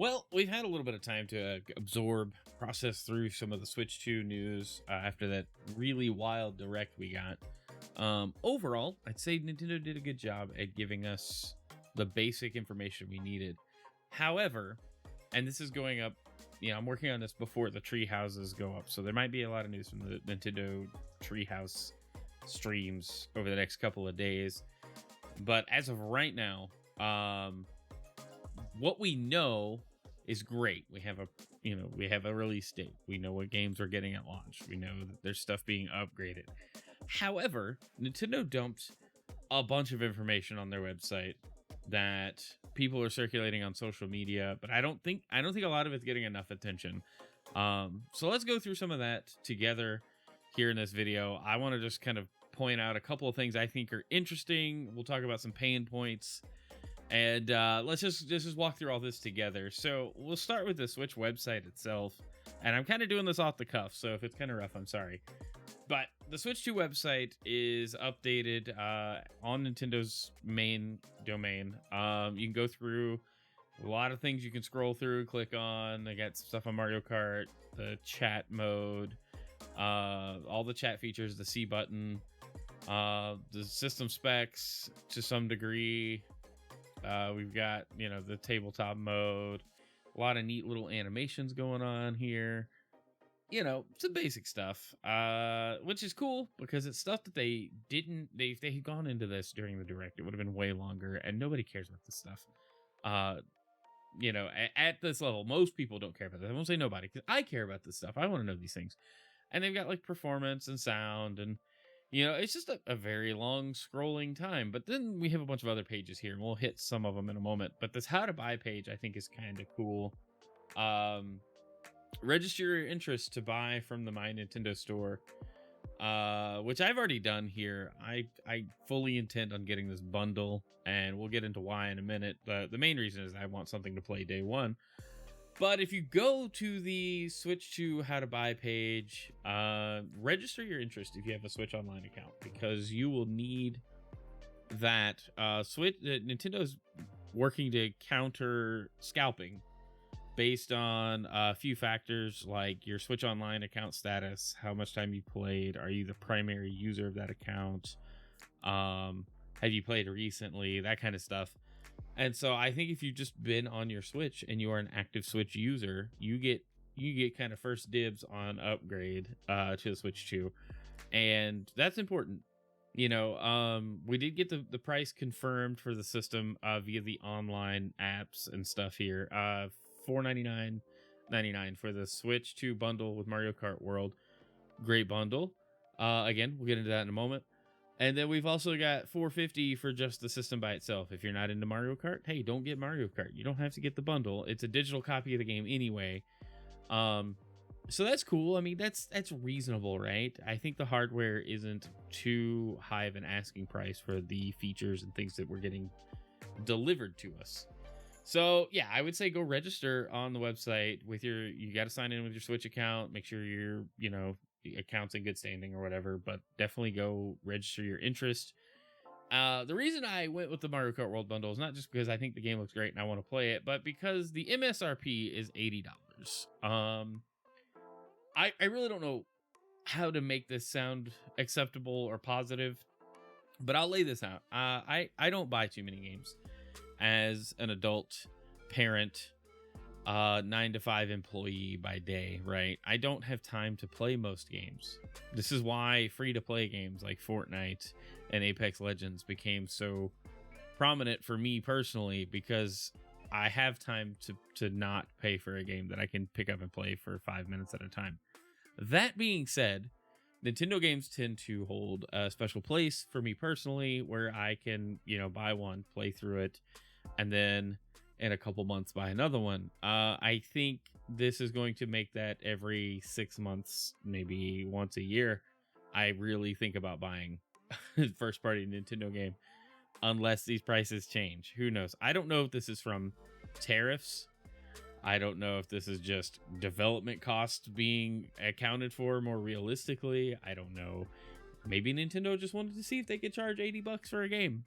Well, we've had a little bit of time to absorb, process through some of the Switch 2 news after that really wild direct we got. Overall, I'd say Nintendo did a good job at giving us the basic information we needed. However, and this is going up, I'm working on this before the tree houses go up, so there might be a lot of news from the Nintendo treehouse streams over the next couple of days. But as of right now, what we know is great. We have a release date. We know what games we're getting at launch. We know that there's stuff being upgraded. However, Nintendo dumped a bunch of information on their website that people are circulating on social media, but I don't think a lot of it's getting enough attention. So let's go through some of that together here in this video. I want to just kind of point out a couple of things I think are interesting. We'll talk about some pain points. And let's just walk through all this together. So we'll start with the Switch website itself. And I'm kind of doing this off the cuff, so if it's kind of rough, I'm sorry. But the Switch 2 website is updated on Nintendo's main domain. You can go through a lot of things you can scroll through, click on. They got some stuff on Mario Kart, the chat mode, all the chat features, the C button, the system specs to some degree. We've got, the tabletop mode, a lot of neat little animations going on here, some basic stuff, which is cool because it's stuff that if they had gone into this during the direct, it would have been way longer and nobody cares about this stuff. At this level, most people don't care about this. I won't say nobody because I care about this stuff. I want to know these things. And they've got like performance and sound and it's just a very long scrolling time. But then we have a bunch of other pages here, and we'll hit some of them in a moment. But this how to buy page, I think, is kind of cool. Register your interest to buy from the My Nintendo store, which I've already done here. I fully intend on getting this bundle, and we'll get into why in a minute. But the main reason is I want something to play day one. But if you go to the Switch 2 How to Buy page, register your interest if you have a Switch Online account, because you will need that. Nintendo's working to counter scalping based on a few factors like your Switch Online account status, how much time you played, are you the primary user of that account, have you played recently, that kind of stuff. And so I think if you've just been on your Switch and you are an active Switch user, you get kind of first dibs on upgrade to the Switch 2. And that's important. We did get the price confirmed for the system via the online apps and stuff here. $499.99 for the Switch 2 bundle with Mario Kart World. Great bundle. Again, we'll get into that in a moment. And then we've also got $450 for just the system by itself. If you're not into Mario Kart, hey, don't get Mario Kart. You don't have to get the bundle. It's a digital copy of the game anyway. So that's cool. I mean, that's reasonable, right? I think the hardware isn't too high of an asking price for the features and things that we're getting delivered to us. So yeah, I would say go register on the website with you got to sign in with your Switch account. Make sure you're, the account's in good standing or whatever, but definitely go register your interest. The reason I went with the Mario Kart World bundle is not just because I think the game looks great and I want to play it, but because the MSRP is $80. I really don't know how to make this sound acceptable or positive, but I'll lay this out. I don't buy too many games as an adult parent, 9 to 5 employee by day, right? I don't have time to play most games. This is why free to play games like Fortnite and Apex Legends became so prominent for me personally, because I have time to not pay for a game that I can pick up and play for 5 minutes at a time. That being said, Nintendo games tend to hold a special place for me personally, where I can, buy one, play through it, and then in a couple months buy another one. I think this is going to make that every 6 months, maybe once a year, I really think about buying first party Nintendo game, unless these prices change. Who knows? I don't know if this is from tariffs. I don't know if this is just development costs being accounted for more realistically. I don't know. Maybe Nintendo just wanted to see if they could charge $80 for a game.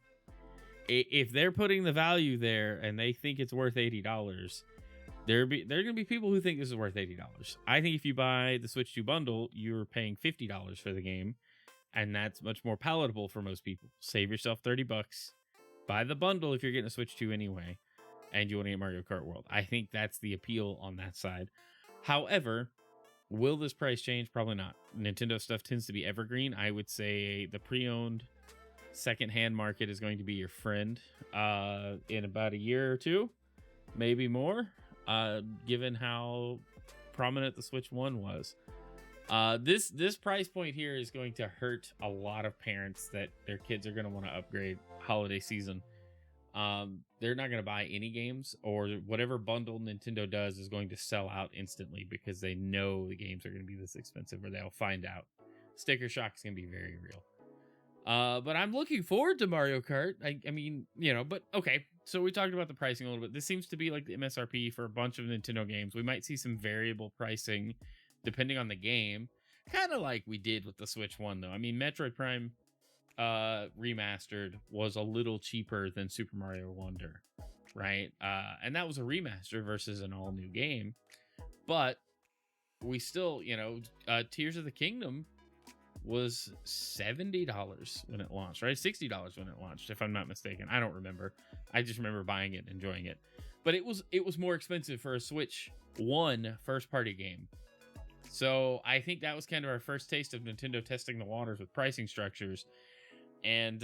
If they're putting the value there and they think it's worth $80, there are gonna be people who think this is worth $80. I think if you buy the Switch 2 bundle, you're paying $50 for the game, and that's much more palatable for most people. Save yourself $30. Buy the bundle if you're getting a Switch 2 anyway, and you want to get Mario Kart World. I think that's the appeal on that side. However, will this price change? Probably not. Nintendo stuff tends to be evergreen. I would say the pre-owned secondhand market is going to be your friend in about a year or two, maybe more, given how prominent the Switch 1 was. This price point here is going to hurt a lot of parents that their kids are going to want to upgrade holiday season. They're not going to buy any games, or whatever bundle Nintendo does is going to sell out instantly because they know the games are going to be this expensive, or they'll find out. Sticker shock is going to be very real. But I'm looking forward to Mario Kart. I mean, but okay. So we talked about the pricing a little bit. This seems to be like the MSRP for a bunch of Nintendo games. We might see some variable pricing depending on the game, kind of like we did with the Switch 1, though. I mean, Metroid Prime remastered was a little cheaper than Super Mario Wonder, right? And that was a remaster versus an all new game, but we still, Tears of the Kingdom was $70 when it launched, right? $60 when it launched, if I'm not mistaken. I don't remember. I just remember buying it and enjoying it. But it was more expensive for a Switch 1 first party game. So I think that was kind of our first taste of Nintendo testing the waters with pricing structures. And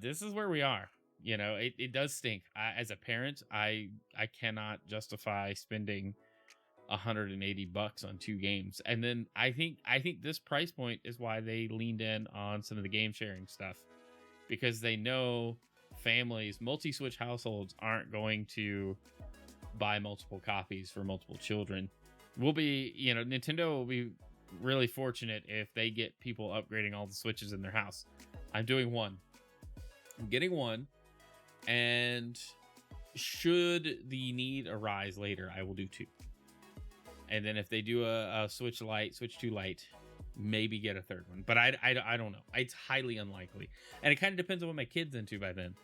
this is where we are. It does stink. As a parent, I cannot justify spending $180 on 2 games. And then I think this price point is why they leaned in on some of the game sharing stuff, because they know families, multi-Switch households aren't going to buy multiple copies for multiple children. Nintendo will be really fortunate if they get people upgrading all the Switches in their house. I'm doing one. I'm getting one, and should the need arise later, I will do 2. And then if they do a Switch 2 Lite, maybe get a 3rd one. But I don't know. It's highly unlikely. And it kind of depends on what my kid's into by then.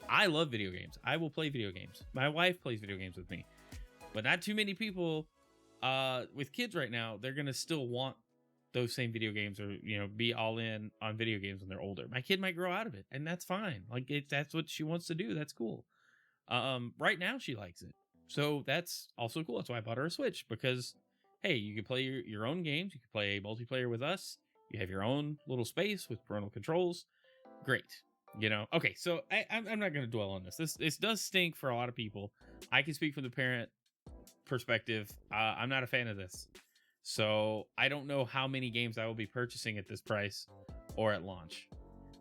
I love video games. I will play video games. My wife plays video games with me. But not too many people with kids right now. They're going to still want those same video games, or, be all in on video games when they're older. My kid might grow out of it, and that's fine. Like, that's what she wants to do. That's cool. Right now she likes it. So that's also cool. That's why I bought her a Switch, because, hey, you can play your own games. You can play multiplayer with us. You have your own little space with parental controls. Great. Okay, so I'm not going to dwell on this. This does stink for a lot of people. I can speak from the parent perspective. I'm not a fan of this. So I don't know how many games I will be purchasing at this price or at launch.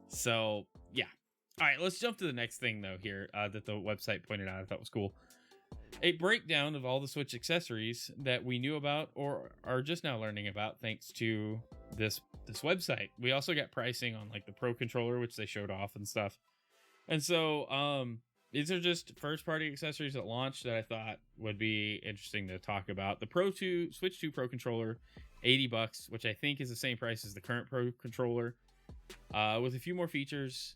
So, yeah. All right, let's jump to the next thing, though, here that the website pointed out I thought was cool. A breakdown of all the Switch accessories that we knew about or are just now learning about thanks to this website. We also got pricing on like the Pro controller, which they showed off and stuff. And so these are just first party accessories at launch that I thought would be interesting to talk about. The Switch 2 Pro controller, $80, which I think is the same price as the current Pro controller, with a few more features.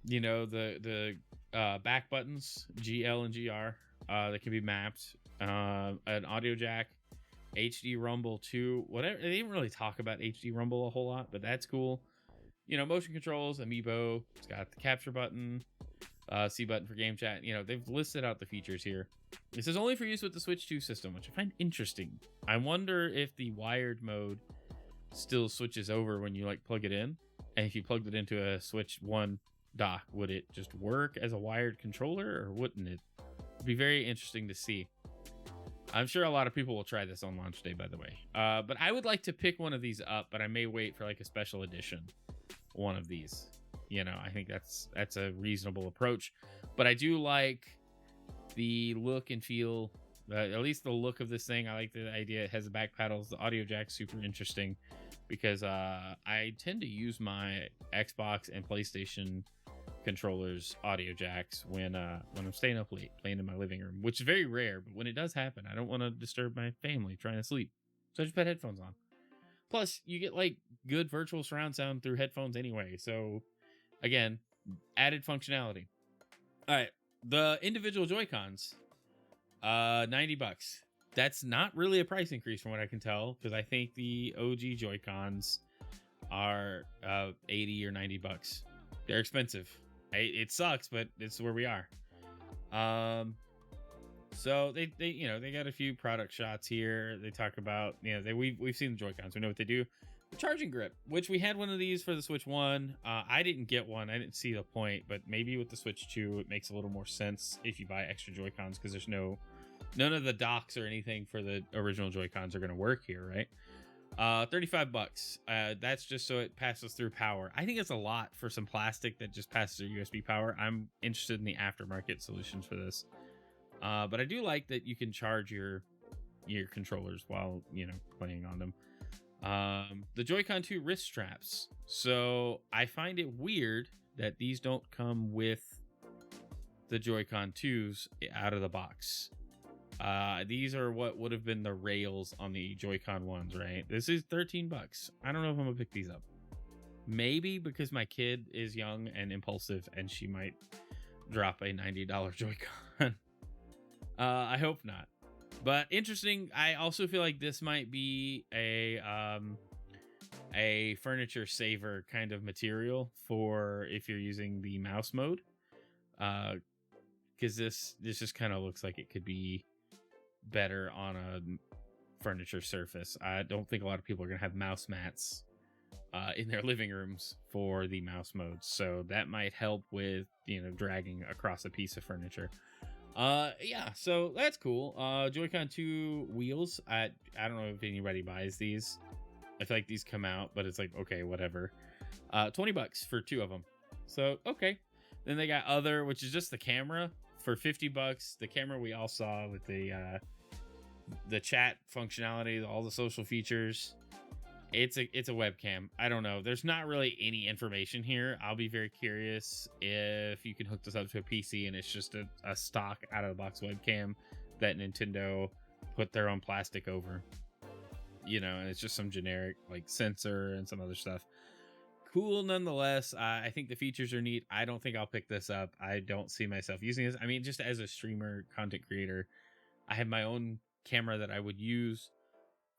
The back buttons, GL and GR, that can be mapped, an audio jack, HD Rumble 2, whatever. They didn't really talk about HD Rumble a whole lot, but that's cool. Motion controls, amiibo. It's got the capture button, C button for game chat. They've listed out the features here. This is only for use with the Switch 2 system, which I find interesting. I wonder if the wired mode still switches over when you plug it in, and if you plugged it into a Switch 1 dock, would it just work as a wired controller, or wouldn't it? It'd be very interesting to see. I'm sure a lot of people will try this on launch day, by the way. But I would like to pick one of these up, but I may wait for a special edition one of these. I think that's a reasonable approach. But I do like the look and feel, at least the look of this thing. I like the idea it has the back paddles. The audio jack's super interesting, because I tend to use my Xbox and PlayStation controllers audio jacks when I'm staying up late playing in my living room, which is very rare, but when it does happen, I don't want to disturb my family trying to sleep, so I just put headphones on. Plus you get good virtual surround sound through headphones anyway, so again, added functionality. All right, the individual Joy-Cons, $90. That's not really a price increase from what I can tell, because I think the OG Joy-Cons are 80 or 90 bucks. They're expensive. It sucks, but it's where we are. So they you know, they got a few product shots here. They talk about, you know, we've seen the Joy-Cons. We know what they do. The charging grip, which we had one of these for the Switch 1. I didn't get one. I didn't see the point, but maybe with the Switch 2 it makes a little more sense if you buy extra Joy-Cons, because there's none of the docks or anything for the original Joy-Cons are going to work here, right? 35 bucks. That's just so it passes through power. I think it's a lot for some plastic that just passes through USB power. I'm interested in the aftermarket solutions for this. But I do like that you can charge your controllers while, you know, playing on them. The Joy-Con 2 wrist straps. So I find it weird that these don't come with the Joy-Con 2s out of the box. These are what would have been the rails on the Joy-Con 1s, right? This is 13 bucks. I don't know if I'm gonna pick these up. Maybe because my kid is young and impulsive and she might drop a $90 Joy-Con. I hope not. But interesting. I also feel like this might be a furniture saver kind of material for if you're using the mouse mode. Because this just kind of looks like it could be better on a furniture surface. I don't think a lot of people are gonna have mouse mats in their living rooms for the mouse mode, so that might help with, you know, dragging across a piece of furniture. Yeah, so that's cool. Joy-Con 2 wheels. I don't know if anybody buys these. I feel like these come out, but it's like, okay, whatever. 20 bucks for 2 of them. So, okay. Then they got other, which is just the camera for 50 bucks. The camera we all saw with the chat functionality, all the social features. It's a webcam. I don't know. There's not really any information here. I'll be very curious if you can hook this up to a PC and it's just a stock out of the box webcam that Nintendo put their own plastic over. You know, and it's just some generic like sensor and some other stuff. Cool nonetheless. I think the features are neat. I don't think I'll pick this up. I don't see myself using this. I mean, just as a streamer, content creator, I have my own camera that I would use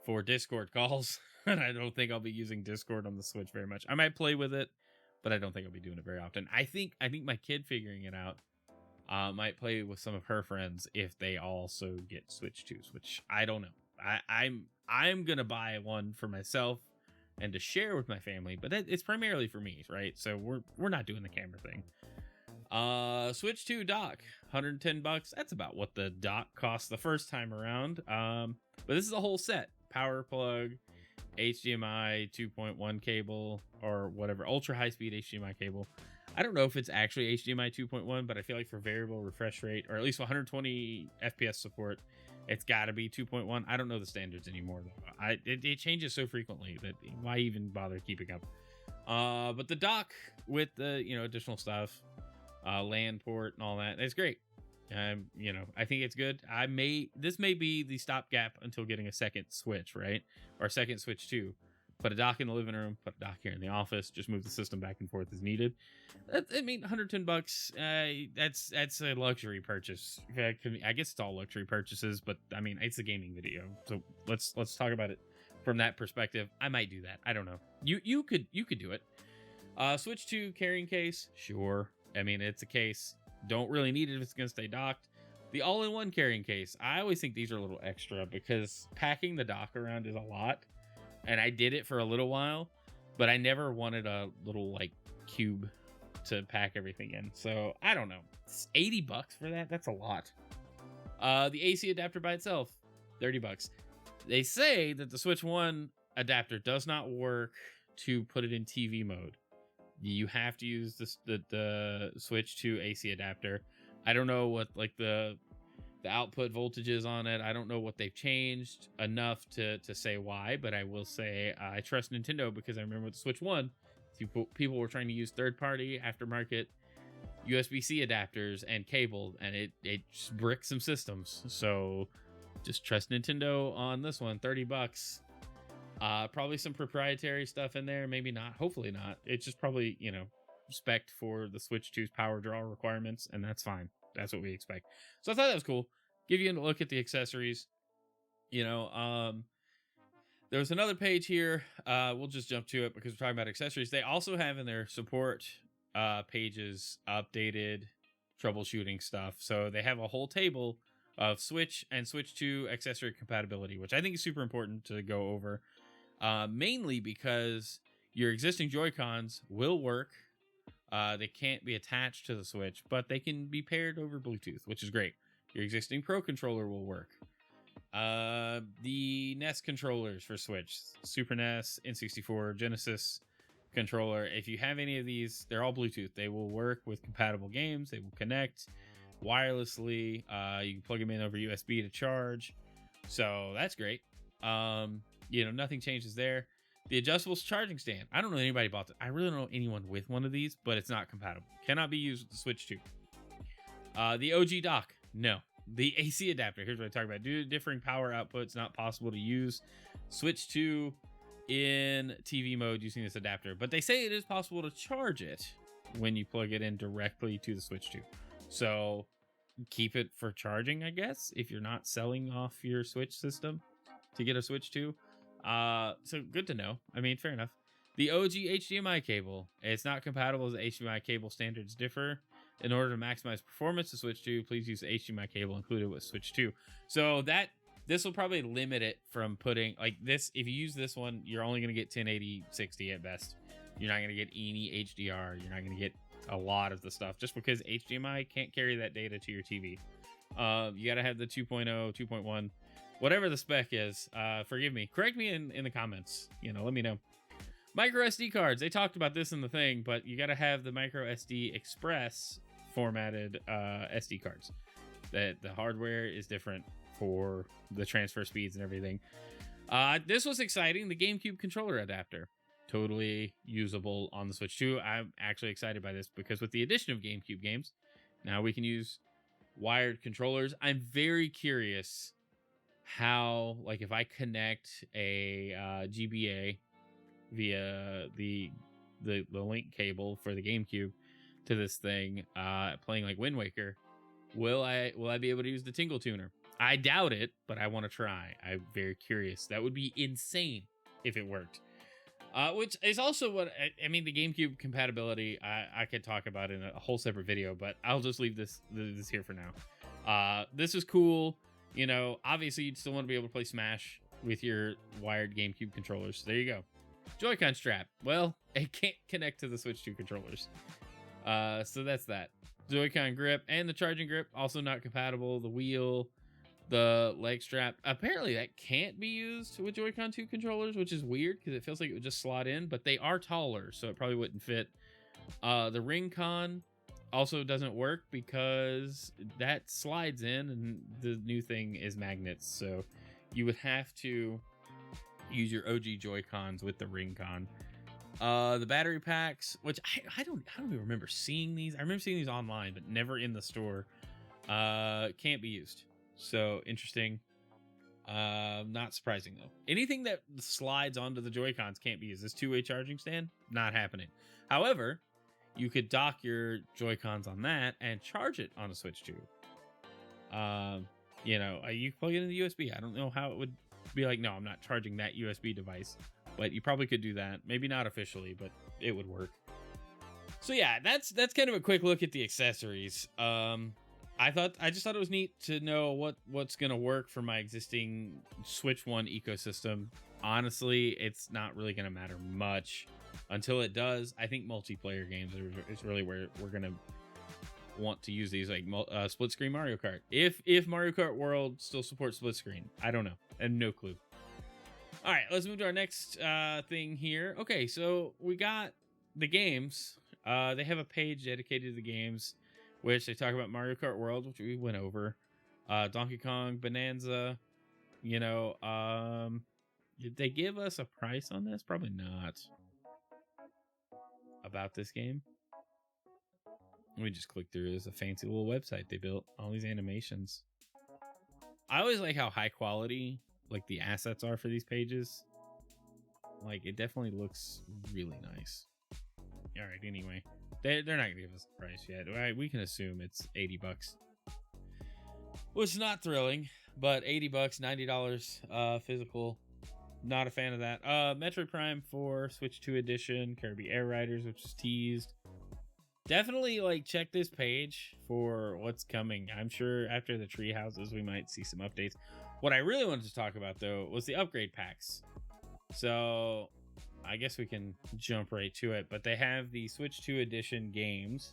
for Discord calls. And I don't think I'll be using Discord on the Switch very much. I might play with it, but I don't think I'll be doing it very often. I think my kid figuring it out might play with some of her friends if they also get Switch 2s, which I don't know. I'm gonna buy one for myself and to share with my family, but it's primarily for me, right? So we're not doing the camera thing. Switch 2 dock, 110 bucks. That's about what the dock cost the first time around. But this is a whole set. Power plug, HDMI 2.1 cable, or whatever, ultra high speed HDMI cable. I don't know if it's actually HDMI 2.1, but I feel like for variable refresh rate, or at least 120 FPS support, it's got to be 2.1. I don't know the standards anymore though. It changes so frequently that why even bother keeping up? But the dock with the, you know, additional stuff, LAN port and all that, it's great. You know, I think it's good. This may be the stopgap until getting a second Switch, right? Or a second Switch 2. Put a dock in the living room, put a dock here in the office, just move the system back and forth as needed. I mean, 110 bucks, that's a luxury purchase. I guess it's all luxury purchases, but I mean, it's a gaming video. So let's talk about it from that perspective. I might do that. I don't know. You could do it. Switch 2 carrying case, sure. I mean, it's a case. Don't really need it if it's going to stay docked. The all-in-one carrying case. I always think these are a little extra because packing the dock around is a lot. And I did it for a little while, but I never wanted a little like cube to pack everything in. So I don't know. It's 80 bucks for that. That's a lot. The AC adapter by itself, 30 bucks. They say that the Switch 1 adapter does not work to put it in TV mode. You have to use the Switch 2 AC adapter. I don't know what like the output voltage is on it. I don't know what they've changed enough to say why, but I will say I trust Nintendo because I remember with the Switch 1, people were trying to use third-party aftermarket USB-C adapters and cable, and it just bricked some systems. So just trust Nintendo on this one. 30 bucks. Probably some proprietary stuff in there, maybe not, hopefully not. It's just probably, you know, spec for the Switch 2's power draw requirements, and that's fine. That's what we expect. So I thought that was cool. Give you a look at the accessories. You know, there was another page here. We'll just jump to it because we're talking about accessories. They also have in their support pages updated troubleshooting stuff. So they have a whole table of Switch and Switch 2 accessory compatibility, which I think is super important to go over. Mainly because your existing Joy-Cons will work. They can't be attached to the Switch, but they can be paired over Bluetooth, which is great. Your existing Pro controller will work. The NES controllers for Switch, Super NES, N64, Genesis controller. If you have any of these, they're all Bluetooth. They will work with compatible games. They will connect wirelessly. You can plug them in over USB to charge. So that's great. Nothing changes there. The adjustable charging stand. I don't know anybody bought it. I really don't know anyone with one of these, but it's not compatible. Cannot be used with the Switch 2. The OG dock. No. The AC adapter. Here's what I talk about. Due to differing power outputs, not possible to use Switch 2 in TV mode using this adapter. But they say it is possible to charge it when you plug it in directly to the Switch 2. So keep it for charging, I guess, if you're not selling off your Switch system to get a Switch 2. So good to know. I mean, fair enough. The OG HDMI cable. It's not compatible as the HDMI cable standards differ. In order to maximize performance of Switch 2, please use the HDMI cable included with Switch 2. So this will probably limit it from putting like this. If you use this one, you're only going to get 1080 60 at best. You're not going to get any HDR. You're not going to get a lot of the stuff just because HDMI can't carry that data to your TV. You got to have the 2.0, 2.1, whatever the spec is. Forgive me. Correct me in the comments. Let me know. Micro SD cards. They talked about this in the thing, but you got to have the Micro SD Express formatted SD cards. The hardware is different for the transfer speeds and everything. This was exciting. The GameCube controller adapter. Totally usable on the Switch 2. I'm actually excited by this because with the addition of GameCube games, now we can use wired controllers. I'm very curious how, like, if I connect a GBA via the link cable for the GameCube to this thing, playing like Wind Waker, will I be able to use the Tingle Tuner? I doubt it, but I want to try. I'm very curious. That would be insane if it worked. Which is also what I mean. The GameCube compatibility I could talk about in a whole separate video, but I'll just leave this here for now. This is cool. Obviously you'd still want to be able to play Smash with your wired GameCube controllers. There you go. Joy-Con strap. Well, it can't connect to the Switch 2 controllers. So that's that. Joy-Con grip and the charging grip also not compatible. The wheel, the leg strap. Apparently that can't be used with Joy-Con 2 controllers, which is weird because it feels like it would just slot in, but they are taller, so it probably wouldn't fit. The ring con also doesn't work because that slides in and the new thing is magnets. So you would have to use your OG Joy-Cons with the ring con. The battery packs, which I don't even remember seeing these. I remember seeing these online, but never in the store. Can't be used. So interesting. Not surprising though. Anything that slides onto the Joy-Cons can't be used. This two-way charging stand, not happening. However, you could dock your Joy-Cons on that and charge it on a Switch 2. You plug it in the USB. I don't know how it would be like, no, I'm not charging that USB device. But you probably could do that. Maybe not officially, but it would work. So yeah, that's kind of a quick look at the accessories. I just thought it was neat to know what's gonna work for my existing Switch 1 ecosystem. Honestly, it's not really gonna matter much until it does. I think multiplayer games is really where we're gonna want to use these, like split screen Mario Kart. If Mario Kart World still supports split screen, I don't know. I have no clue. All right, let's move to our next thing here. Okay, so we got the games. They have a page dedicated to the games, which they talk about Mario Kart World, which we went over. Donkey Kong Bonanza. Did they give us a price on this? Probably not. About this game. Let me just click through. It's a fancy little website they built. All these animations. I always like how high quality like the assets are for these pages. Like, it definitely looks really nice. All right, anyway, they're not gonna give us a price yet. All right, we can assume it's $80, which is not thrilling. but $80, $90 physical. Not a fan of that. Metroid Prime 4 Switch 2 edition, Kirby Air Riders, which is teased. Definitely like check this page for what's coming. I'm sure after the tree houses we might see some updates. What I really wanted to talk about though was the upgrade packs. So I guess we can jump right to it, but they have the Switch 2 edition games,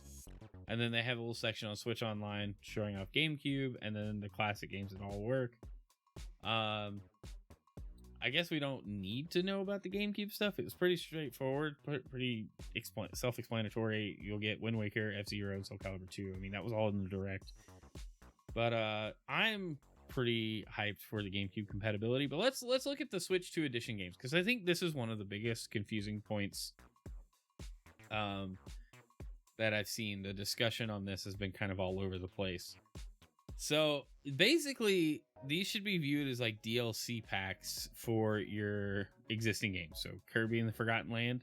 and then they have a little section on Switch Online showing off GameCube, and then the classic games that all work. I guess we don't need to know about the GameCube stuff. It was pretty straightforward, pretty self-explanatory. You'll get Wind Waker, F-Zero, Soul Calibur 2. I mean, that was all in the Direct. But I'm pretty hyped for the GameCube compatibility. But let's look at the Switch 2 edition games, because I think this is one of the biggest confusing points that I've seen. The discussion on this has been kind of all over the place. So basically, these should be viewed as like DLC packs for your existing games. So Kirby and the Forgotten Land,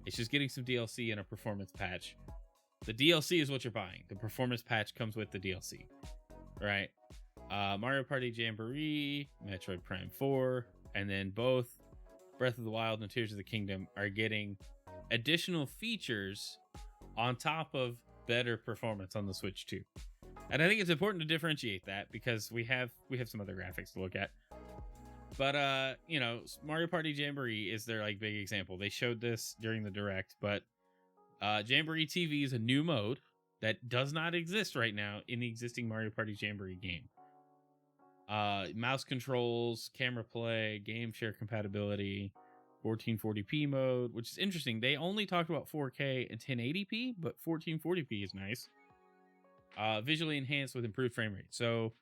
it's just getting some DLC and a performance patch. The DLC is what you're buying. The performance patch comes with the DLC, right? Mario Party Jamboree, Metroid Prime 4, and then both Breath of the Wild and Tears of the Kingdom are getting additional features on top of better performance on the Switch 2. And I think it's important to differentiate that, because we have some other graphics to look at. But you know, Mario Party Jamboree is their like big example. They showed this during the Direct, but Jamboree TV is a new mode that does not exist right now in the existing Mario Party Jamboree game. Mouse controls, camera play, game share compatibility, 1440p mode, which is interesting. They only talked about 4K and 1080p, but 1440p is nice. Visually enhanced with improved frame rate. So,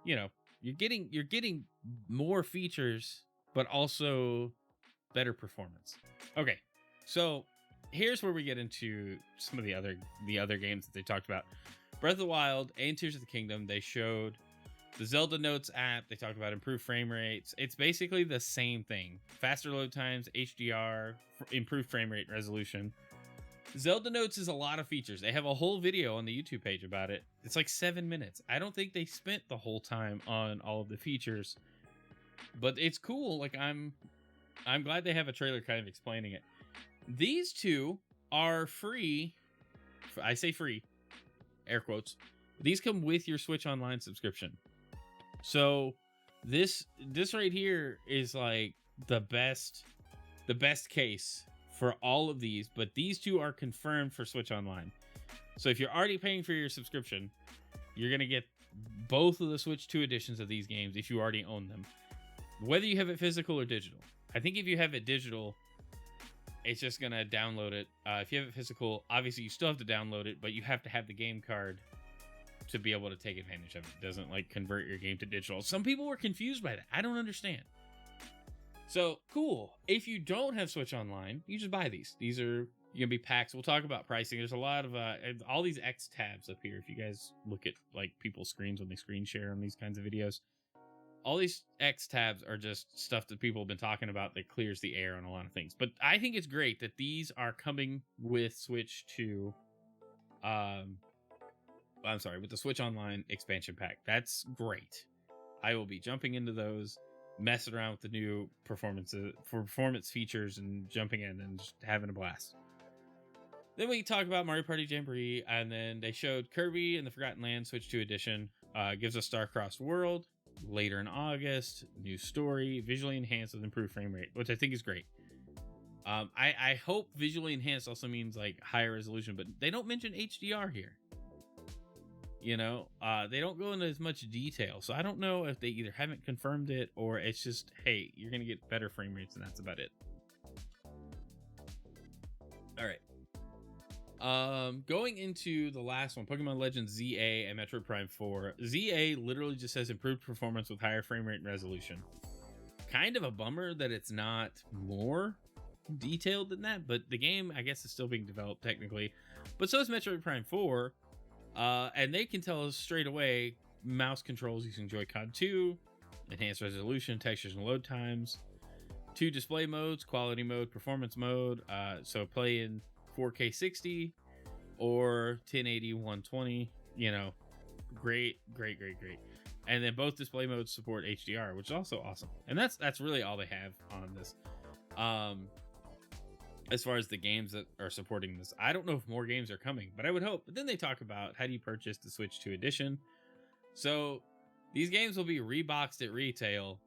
you know, you're getting more features, but also better performance. Okay, so here's where we get into some of the other games that they talked about. Breath of the Wild and Tears of the Kingdom, they showed the Zelda Notes app. They talked about improved frame rates. It's basically the same thing. Faster load times, HDR, improved frame rate resolution. Zelda Notes is a lot of features. They have a whole video on the YouTube page about it. It's like 7 minutes. I don't think they spent the whole time on all of the features, but it's cool. Like I'm glad they have a trailer kind of explaining it. These two are free. I say free, air quotes. These come with your Switch Online subscription. So this right here is like the best case for all of these, but these two are confirmed for Switch Online. So if you're already paying for your subscription, you're going to get both of the Switch 2 editions of these games if you already own them, whether you have it physical or digital. I think if you have it digital, it's just going to download it. If you have it physical, obviously you still have to download it, but you have to have the game card to be able to take advantage of it. It doesn't like convert your game to digital. Some people were confused by that. I don't understand. So cool. If you don't have Switch Online, you just buy these. These are gonna be packs. We'll talk about pricing. There's a lot of all these X tabs up here. If you guys look at like people's screens when they screen share on these kinds of videos, all these X tabs are just stuff that people have been talking about that clears the air on a lot of things. But I think it's great that these are coming with Switch 2. With the Switch Online expansion pack. That's great. I will be jumping into those, messing around with the new performance features, and jumping in and just having a blast. Then we talk about Mario Party Jamboree, and then they showed Kirby and the Forgotten Land Switch 2 edition. Gives us Star-Crossed World later in August. New story, visually enhanced with improved frame rate, which I think is great. I hope visually enhanced also means like higher resolution, but they don't mention HDR here. You know, they don't go into as much detail. So I don't know if they either haven't confirmed it or it's just, hey, you're going to get better frame rates and that's about it. All right. Going into the last one, Pokemon Legends ZA and Metroid Prime 4. ZA literally just says improved performance with higher frame rate and resolution. Kind of a bummer that it's not more detailed than that, but the game, I guess, is still being developed technically. But so is Metroid Prime 4. And they can tell us straight away mouse controls using Joy-Con 2, enhanced resolution, textures, and load times, 2 display modes, quality mode, performance mode. So play in 4K 60 or 1080 120. You know, great. And then both display modes support HDR, which is also awesome. And that's really all they have on this. As far as the games that are supporting this, I don't know if more games are coming, but I would hope. But then they talk about how do you purchase the Switch 2 edition. So these games will be reboxed at retail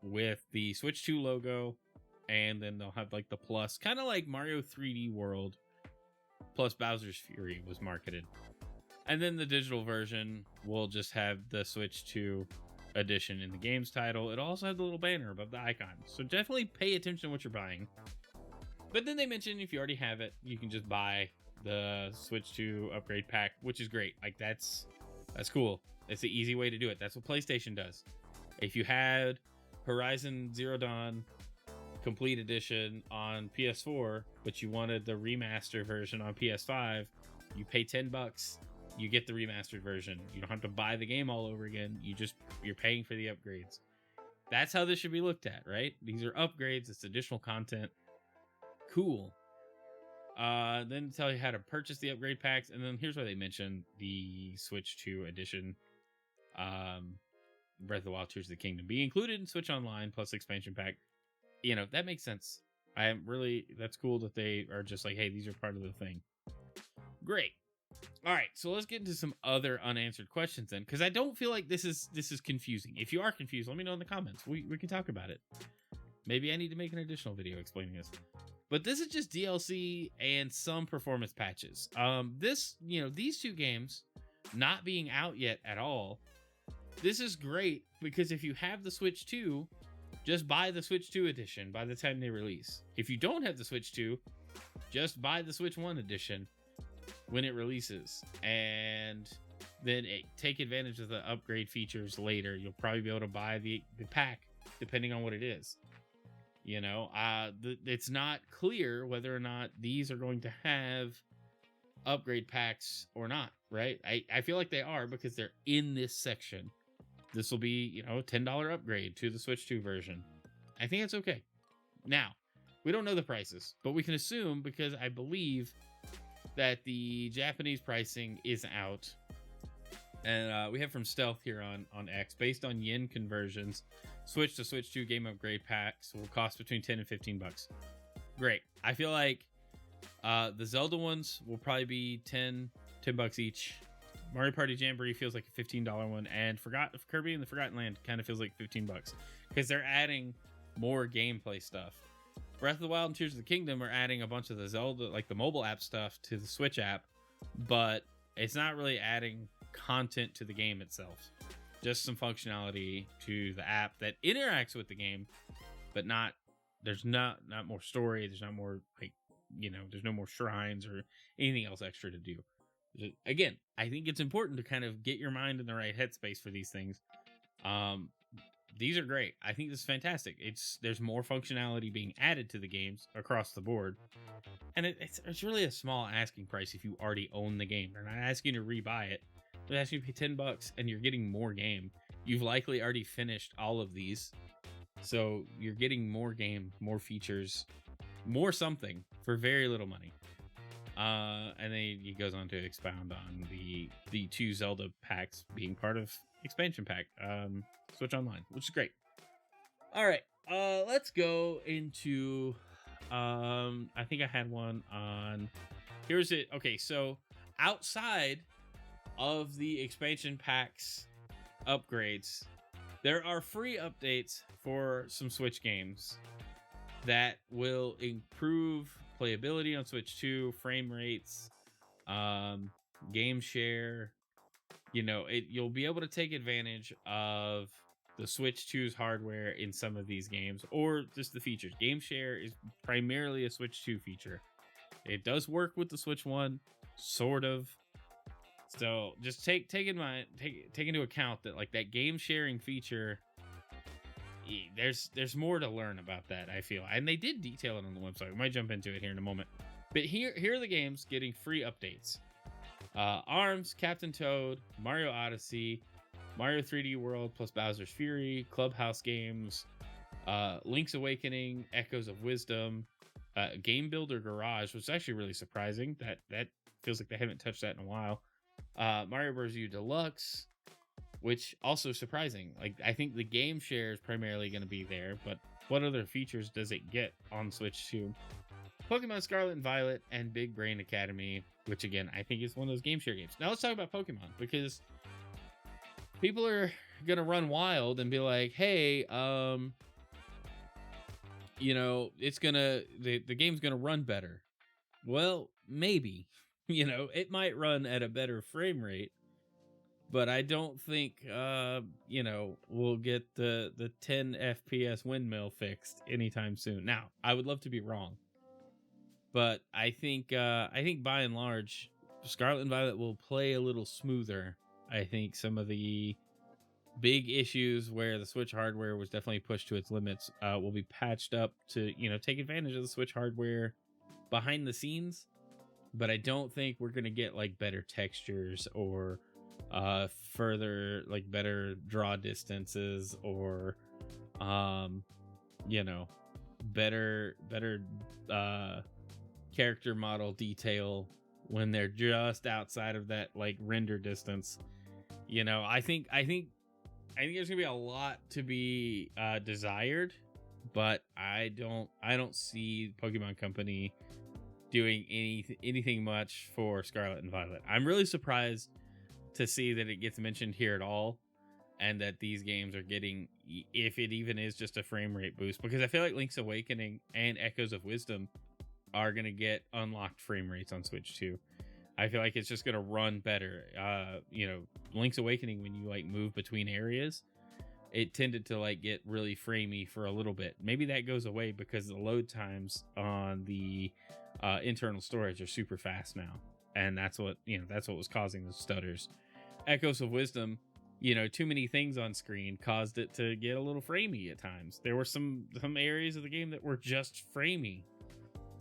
with the Switch 2 logo, and then they'll have like the plus, kind of like Mario 3D World plus Bowser's Fury was marketed. And then the digital version will just have the Switch 2 edition in the game's title. It'll also have the little banner above the icon. So definitely pay attention to what you're buying. But then they mentioned if you already have it, you can just buy the Switch 2 upgrade pack, which is great. Like that's cool. It's the easy way to do it. That's what PlayStation does. If you had Horizon Zero Dawn Complete Edition on PS4, but you wanted the remastered version on PS5, you pay $10. You get the remastered version. You don't have to buy the game all over again. You're paying for the upgrades. That's how this should be looked at, right? These are upgrades. It's additional content. Cool. Then tell you how to purchase the upgrade packs, and then here's where they mention the Switch 2 edition, Breath of the Wild: Tears of the Kingdom, be included in Switch Online plus expansion pack. You know, that makes sense. That's cool that they are just like, hey, these are part of the thing. Great. All right, so let's get into some other unanswered questions then, because I don't feel like this is confusing. If you are confused, let me know in the comments. We can talk about it. Maybe I need to make an additional video explaining this. But this is just DLC and some performance patches. These two games not being out yet at all, this is great because if you have the Switch 2, just buy the Switch 2 edition by the time they release. If you don't have the Switch 2, just buy the Switch 1 edition when it releases, and then take advantage of the upgrade features later. You'll probably be able to buy the pack depending on what it is. You know, it's not clear whether or not these are going to have upgrade packs or not, right? I feel like they are because they're in this section. This will be, a $10 upgrade to the Switch 2 version. I think it's okay. Now, we don't know the prices, but we can assume because I believe that the Japanese pricing is out. And we have from Stealth here on X, based on yen conversions, Switch to Switch 2 game upgrade packs will cost between $10 and $15. Great. I feel like the Zelda ones will probably be $10 each. Mario Party Jamboree feels like a $15 one, and Kirby and the Forgotten Land kind of feels like $15 because they're adding more gameplay stuff. Breath of the Wild and Tears of the Kingdom are adding a bunch of the Zelda, like the mobile app stuff, to the Switch app, but it's not really adding content to the game itself. Just some functionality to the app that interacts with the game, but there's not more story. There's not more there's no more shrines or anything else extra to do. Again, I think it's important to kind of get your mind in the right headspace for these things. These are great. I think this is fantastic. There's more functionality being added to the games across the board, and it's really a small asking price if you already own the game. They're not asking you to rebuy it. They're asking you to pay $10, and you're getting more game. You've likely already finished all of these, so you're getting more game, more features, more something for very little money. And then he goes on to expound on the two Zelda packs being part of expansion pack, Switch Online, which is great. All right, let's go into I think I had one on, here's it. Okay, so outside of the expansion packs upgrades, there are free updates for some Switch games that will improve playability on Switch 2, frame rates, game share. You'll be able to take advantage of the Switch 2's hardware in some of these games, or just the features. Game share is primarily a Switch 2 feature. It does work with the Switch 1, sort of. So just take into account that like that game sharing feature, there's more to learn about that, I feel. And they did detail it on the website. We might jump into it here in a moment. But here are the games getting free updates. ARMS, Captain Toad, Mario Odyssey, Mario 3D World plus Bowser's Fury, Clubhouse games, Link's Awakening, Echoes of Wisdom, Game Builder Garage, which is actually really surprising. That feels like they haven't touched that in a while. Mario Bros. U Deluxe, which also surprising. Like, I think the game share is primarily going to be there, but what other features does it get on Switch 2? Pokemon Scarlet and Violet and Big Brain Academy, which again, I think is one of those game share games. Now let's talk about Pokemon, because people are going to run wild and be like, hey, it's the game's going to run better. Well, maybe, it might run at a better frame rate, but I don't think, we'll get the 10 FPS windmill fixed anytime soon. Now, I would love to be wrong, but I think by and large, Scarlet and Violet will play a little smoother. I think some of the big issues where the Switch hardware was definitely pushed to its limits will be patched up to, take advantage of the Switch hardware behind the scenes. But I don't think we're going to get like better textures or further like better draw distances or better character model detail when they're just outside of that like render distance. I think there's gonna be a lot to be desired, but I don't see Pokemon Company doing anything much for Scarlet and Violet. I'm really surprised to see that it gets mentioned here at all, and that these games are getting, if it even is just a frame rate boost, because I feel like Link's Awakening and Echoes of Wisdom are gonna get unlocked frame rates on Switch 2. I feel like it's just gonna run better. Link's Awakening, when you like move between areas, it tended to like get really framey for a little bit. Maybe that goes away because the load times on the internal storage are super fast now, and that's what was causing the stutters. Echoes of Wisdom, too many things on screen caused it to get a little framey at times. There were some areas of the game that were just framey,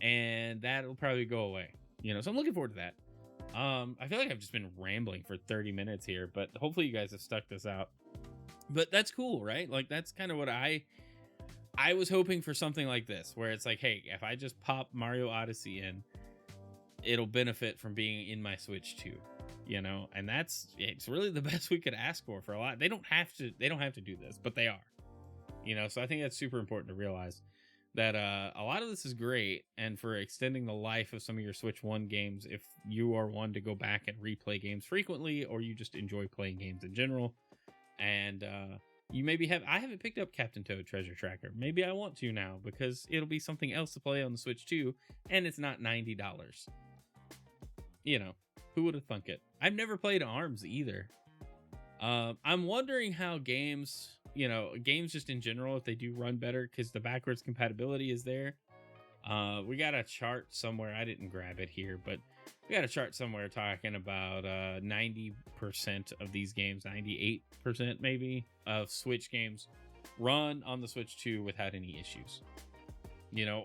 and that'll probably go away. So I'm looking forward to that. I feel like I've just been rambling for 30 minutes here, but hopefully you guys have stuck this out. But that's cool, right? Like, that's kind of what I was hoping for, something like this, where it's like, hey, if I just pop Mario Odyssey in, it'll benefit from being in my Switch 2, and it's really the best we could ask for a lot. They don't have to do this, but they are, so I think that's super important to realize that a lot of this is great, and for extending the life of some of your Switch 1 games, if you are one to go back and replay games frequently, or you just enjoy playing games in general, and you maybe I haven't picked up Captain Toad Treasure Tracker. Maybe I want to now, because it'll be something else to play on the Switch 2, and it's not $90. Who would have thunk it? I've never played ARMS either. I'm wondering how games just in general, if they do run better, because the backwards compatibility is there. We got a chart somewhere. I didn't grab it here, but we got a chart somewhere talking about 90% of these games, 98% maybe, of Switch games run on the Switch 2 without any issues.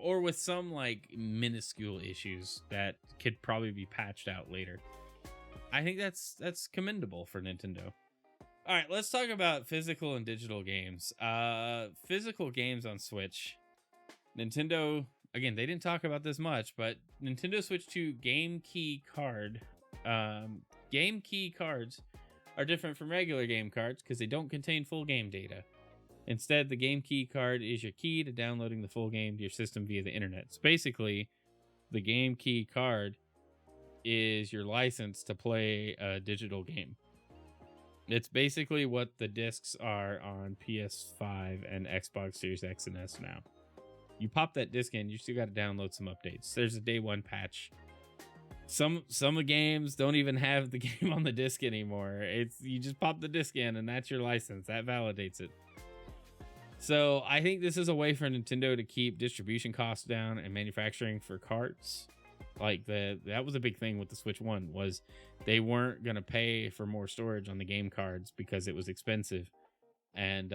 Or with some like minuscule issues that could probably be patched out later. I think that's commendable for Nintendo. All right, let's talk about physical and digital games. Physical games on Switch. Nintendo, again, they didn't talk about this much, but Nintendo Switch 2 Game Key card. Game Key cards are different from regular game cards because they don't contain full game data. Instead, the Game Key card is your key to downloading the full game to your system via the internet. So basically, the Game Key card is your license to play a digital game. It's basically what the discs are on PS5 and Xbox Series X and S now. You pop that disc in, you still got to download some updates. There's a day one patch. Some of the games don't even have the game on the disc anymore. You just pop the disc in and that's your license. That validates it. So I think this is a way for Nintendo to keep distribution costs down and manufacturing for carts. Like that was a big thing with the Switch 1, was they weren't going to pay for more storage on the game cards because it was expensive. And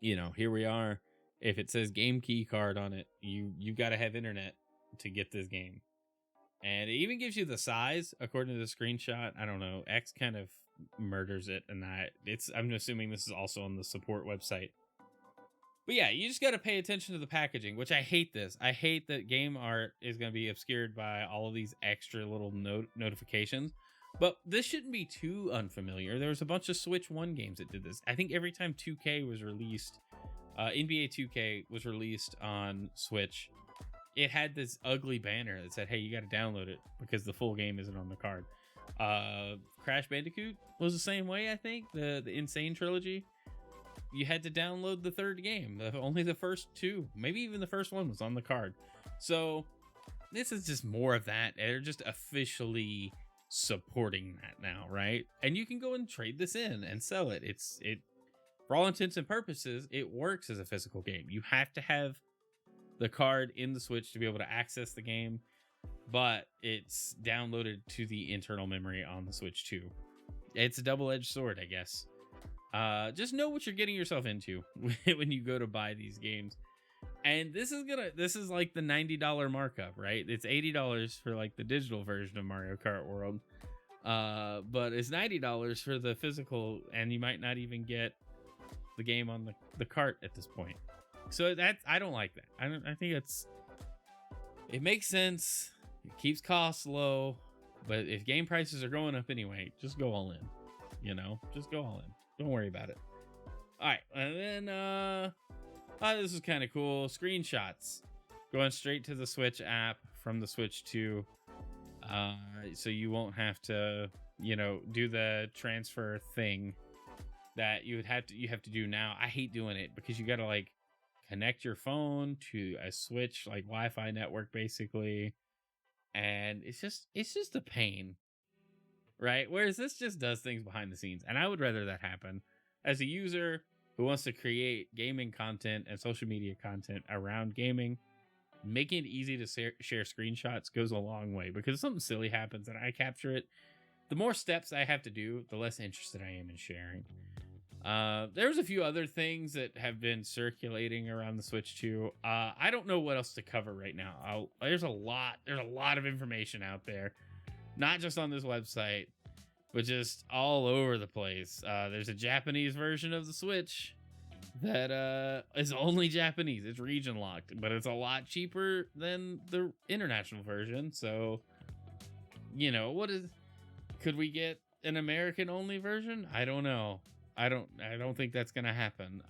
here we are. If it says Game Key card on it, you got to have internet to get this game. And it even gives you the size according to the screenshot. I don't know. X kind of murders it, and I'm assuming this is also on the support website. But yeah, you just got to pay attention to the packaging, which I hate this. I hate that game art is going to be obscured by all of these extra little notifications. But this shouldn't be too unfamiliar. There was a bunch of Switch 1 games that did this. I think every time 2K was released, NBA 2K was released on Switch, it had this ugly banner that said, hey, you got to download it because the full game isn't on the card. Crash Bandicoot was the same way, I think. The Insane Trilogy. You had to download the third game. Only the first two, maybe even the first one was on the card. So this is just more of that. They're just officially supporting that now, right? And you can go and trade this in and sell it. It for all intents and purposes, it works as a physical game. You have to have the card in the Switch to be able to access the game, but it's downloaded to the internal memory on the Switch too. It's a double-edged sword, I guess. Just know what you're getting yourself into when you go to buy these games. And this is like the $90 markup, right? It's $80 for like the digital version of Mario Kart World. But it's $90 for the physical, and you might not even get the game on the cart at this point. So I don't like that. I think it makes sense. It keeps costs low, but if game prices are going up anyway, just go all in. Just go all in. Don't worry about it. All right, and then this is kind of cool. Screenshots going straight to the Switch app from the Switch 2, so you won't have to, do the transfer thing that you have to do now. I hate doing it because you got to like connect your phone to a Switch like Wi-Fi network basically, and it's just a pain. Right? Whereas this just does things behind the scenes. And I would rather that happen. As a user who wants to create gaming content and social media content around gaming, making it easy to share screenshots goes a long way. Because if something silly happens and I capture it, the more steps I have to do, the less interested I am in sharing. There's a few other things that have been circulating around the Switch 2. I don't know what else to cover right now. There's a lot of information out there. Not just on this website, but just all over the place. There's a Japanese version of the Switch that is only Japanese. It's region locked, but it's a lot cheaper than the international version. So, could we get an American only version? I don't know. I don't think that's gonna happen.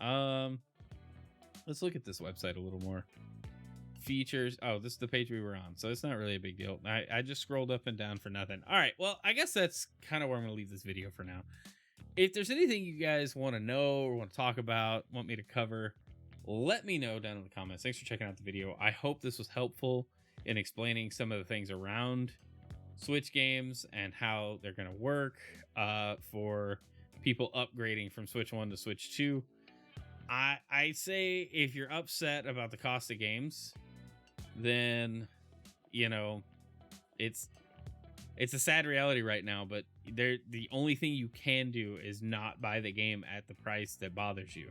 Let's look at this website a little more. Features. Oh, this is the page we were on, so it's not really a big deal. I just scrolled up and down for nothing. All right, well, I guess that's kind of where I'm gonna leave this video for now. If there's anything you guys want to know or want to talk about, want me to cover, let me know down in the comments. Thanks for checking out the video. I hope this was helpful in explaining some of the things around Switch games and how they're gonna work for people upgrading from Switch 1 to Switch 2. I say if you're upset about the cost of games, then it's a sad reality right now, but the only thing you can do is not buy the game at the price that bothers you,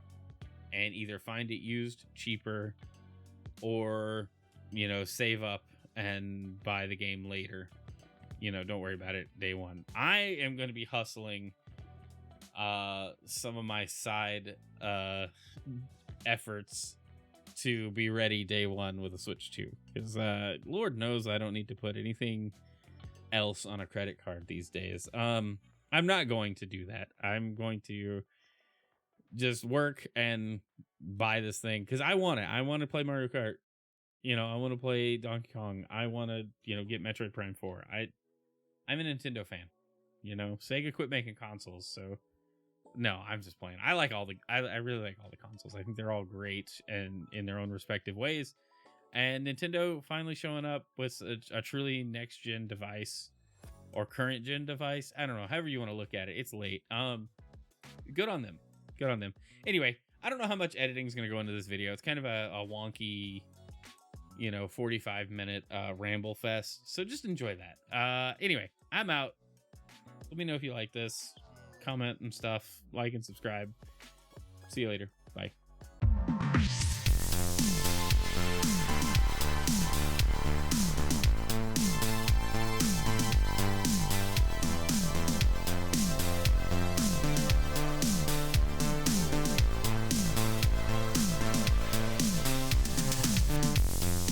and either find it used cheaper or save up and buy the game later. Don't worry about it day one. I am going to be hustling some of my side efforts to be ready day one with a Switch 2, because Lord knows I don't need to put anything else on a credit card these days. I'm not going to do that. I'm going to just work and buy this thing because I want it. I want to play Mario Kart. I want to play Donkey Kong. I want to get Metroid Prime 4. I'm a Nintendo fan. Sega quit making consoles, so no, I'm just playing. I really like all the consoles. I think they're all great and in their own respective ways. And Nintendo finally showing up with a truly next gen device or current gen device. I don't know, however you want to look at it. It's late. Good on them. Good on them. Anyway, I don't know how much editing is going to go into this video. It's kind of a wonky, 45-minute ramble fest. So just enjoy that. Anyway, I'm out. Let me know if you like this. Comment and stuff. Like and subscribe. See you later.